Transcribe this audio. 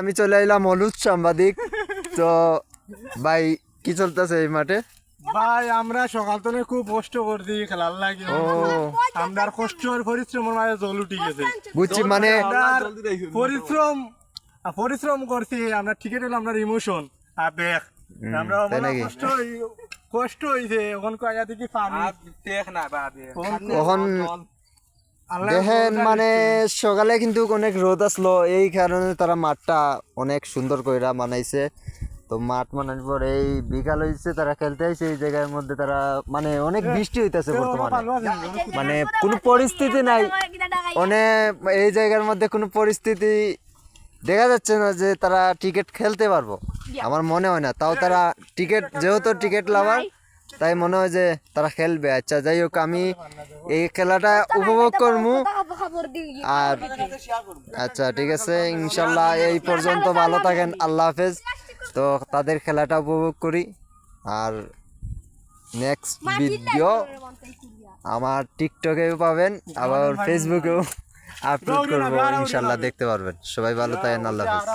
আমি চলে এলাম হলুদ সাংবাদিক। তো ভাই কি চলতেছে এই মাঠে? ভাই আমরা সকাল থেকে খুব কষ্ট করছি খেলার লাগে। আমরা কষ্টর পরিশ্রমের মাঝে জল উঠে গেছে। বুঝছি, মানে পরিশ্রম করছি আমরা, টিকিট হলো আমরা ইমোশন আবেগ। আমরা তাই নাকি? কষ্ট হয়েছে এখন কয়া থেকে পানি কখন দেখেন মানে সকালে কিন্তু অনেক রোদ আসলো, এই কারণে তারা মাঠটা অনেক সুন্দর কইরা বানাইছে। তো মাঠ বানানোর পর এই বিকাল হয়েছে, তারা খেলতে আইছে এই জায়গার মধ্যে। তারা মানে অনেক বৃষ্টি হইতেছে বর্তমানে, মানে কোনো পরিস্থিতি নাই, অনেক এই জায়গার মধ্যে কোনো পরিস্থিতি দেখা যাচ্ছে না যে তারা টিকিট খেলতে পারবো। আমার মনে হয় না, তাও তারা টিকিট, যেহেতু টিকিট লাভার, তাই মনে হয় যে তারা খেলবে। আচ্ছা যাই হোক, আমি এই খেলাটা উপভোগ করবো। আর আচ্ছা ঠিক আছে, ইনশাল্লাহ এই পর্যন্ত ভালো থাকেন, আল্লাহ হাফেজ। তো তাদের খেলাটা উপভোগ করি। আর নেক্সট ভিডিও আমার টিকটকেও পাবেন, আবার ফেসবুকেও আপলোড করবো, ইনশাল্লাহ দেখতে পারবেন। সবাই ভালো থাকেন, আল্লাহ হাফেজ।